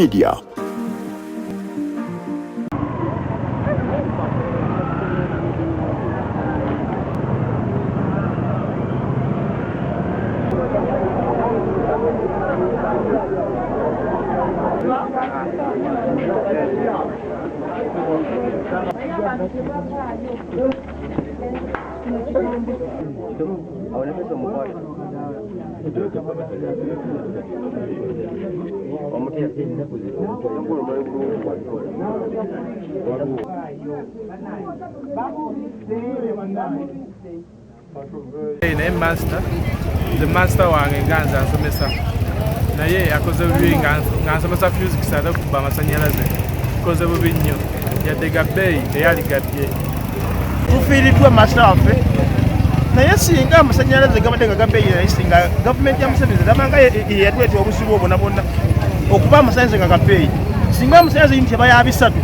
Media. The master wange nganza nsomesa naye yakoze bubi nga nsomesa physics lw'okuba amasanyalaze koze bubi nnyo yadde gabbeeyi eyaligaddye tufiiriddwa master waffe naye singa amasanyalaze gabadde nga gabbeeyi naye singa gavumenti ya Museveni namanga yatwetya obuzibu obwo nabwonna okuba amasanyalaze nga gabbeeyi singa amasanyalaze yinti eba bisatu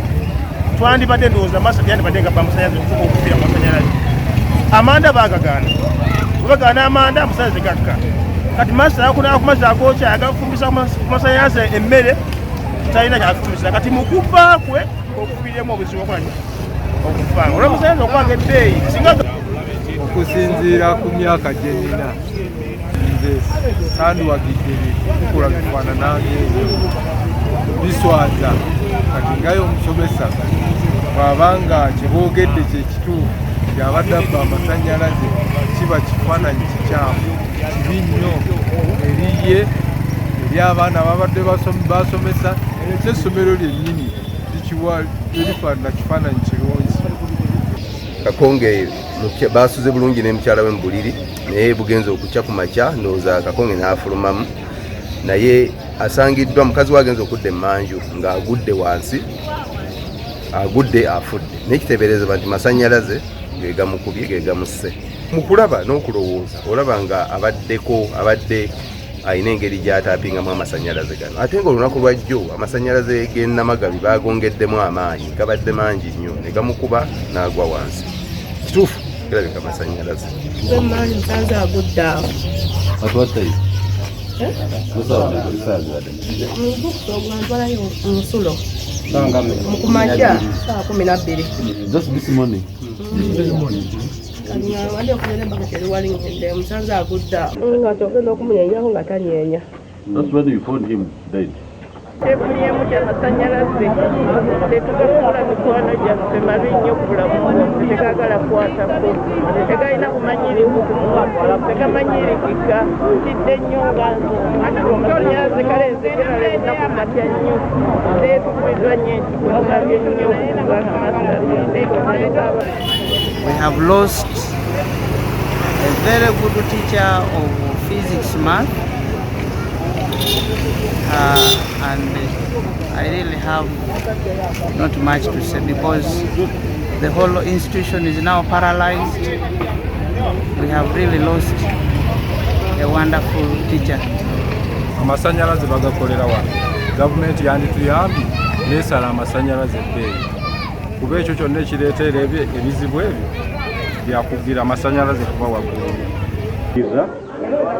twandibadde ndowooza master yandibadde gabba amasanyalaze okufuka okufiira amasanyalaze amanda baagagaana bagaana amanda amasanyalaze gakka kati master yakunaa kumaze agookya yagafumbisa kumasanyalaze emmere talina kyafumbisa kati mukuba kwe okufiiremu obuzibu okulanya okufanga olw'amasanyalaze okwanga ebbeeyi singa okusinziira ku myaka gye nina nze sandiwagidde bikukola bifaananange biswaza kati ngayo omusomesa bw'abanga kyeboogedde kyekituufu gy'abadde abba amasanyalaze kiba kifaananyi kikyamu kibi nnyo eriye eri abaana babadde basomesa n'essomero lyennyini erifaanana kifaananyi kirungi. Kakonge basuze bulungi ne mukyala we Buli naye bugenze okukya ku makya ndowooza Kakonge n'afulumamu naye asangiddwa mukazi we agenza okudda emmanju ng'agudde wansi agudde afudde n'ekiteeberezebwa nti masanyalaze ge gamukubye ge gamusse mu kulaba n'okulowooza olaba nga abadde ayina engeri gy'ataapingamu amasanyalaze gano ate ng'olunaku lwa jjo amasanyalaze g'e Namagabi baagongeddemu amaanyi gabadde mangi nnyo ne gamukuba n'agwa wansi kituufu kirabika amasanyalaze maanyi musanze agudde awo ntwalayo omusulo mukumakya saa 12 wali okulera embaka teriwali ngende musanze agudde awo nga kyogenda okumunyenyaho nga tanyenya. Tebuliemu ky'amasanyalaze tetugakula mikwano gyaffe mabi nnyo ku bulamu tetagagala kukwatako tegalina bumanyirivu tegamanyirikika tidde nnyo nga amasanyalaze kalenze gerala enaku matya nnyo tetukubiddwa nnyo ekikulabye nnyo We have lost a very good teacher of physics math. And I really have not much to say because the whole institution is now paralyzed. We have really lost a wonderful teacher. Amasanyalaze bagakolera wano gavumenti yandituyambye nesala amasanyalaze ebbeeyi kuba ekyo kyonna ekireetera ebizibu ebyo byakugira amasanyalaze kuba waggulu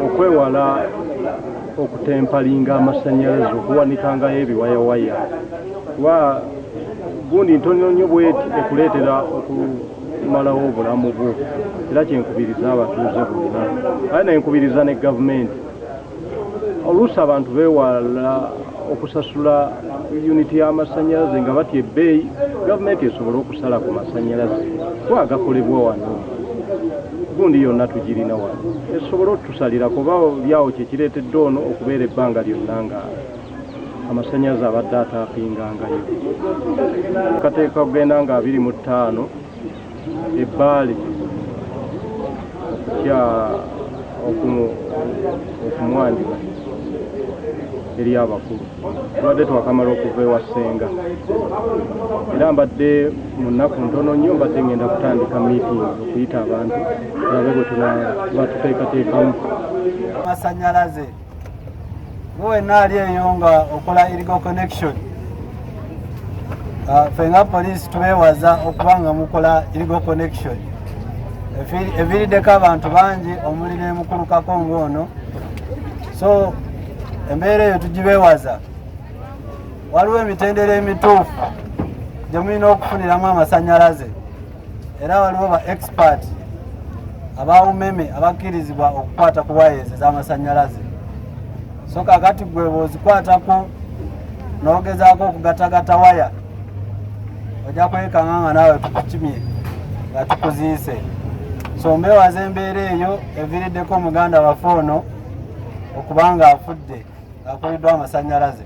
okwewala okutempalinga amasanyalaze okuwanikangayo ebiwayawaya kuba gundi ntono nnyo bweti ekuleetera okumalawo obulamu bwo era kyenkubiriza abatuuze bonna aye nenkubiriza ne gavumenti oluusi abantu beewala okusasula uniti y'amasanyalaze nga batya ebbeeyi gavumenti esobole okusala ku masanyalaze kuba agakolebwa wano gundi yonna tugirina wano esobola otusalira kuba byawo kyekireetedde ono okubeera ebbanga lyonna nga amasanyalaze abadde ataapingangayo kateeka kugenda nga 25 ebbaale okutya okumwandiba eri abakulu tubadde twakamala okuva ewa ssenga era mbadde mu nnaku ntono nnyo mbadde ngenda kutandika meeting okuyita abantu tulabe bwe batuteekateekamu amasanyalaze wenna ali eyo nga okola irigo connection ffe nga poliisi tubeewaza okuba nga mukola irigo connection eviiriddeko abantu bangi omuli ne mukulu Kakonge ono so embeera eyo tugibeewaza waliwo emitendera emituufu gye mulina okufuniramu amasanyalaze, era waliwo ba expert abawumeme abakkirizibwa okukwata ku waya ezo ez'amasanyalaze. So kakati gwe bw'ozikwatako n'ogezaako okugatagata waya, ojja kwekanga nga naawe tukukimye nga tukuziise. So mbeewaza embeera eyo eviiriddeko omuganda waffe ono okuba nga afudde akuliddwa amasanyalaze.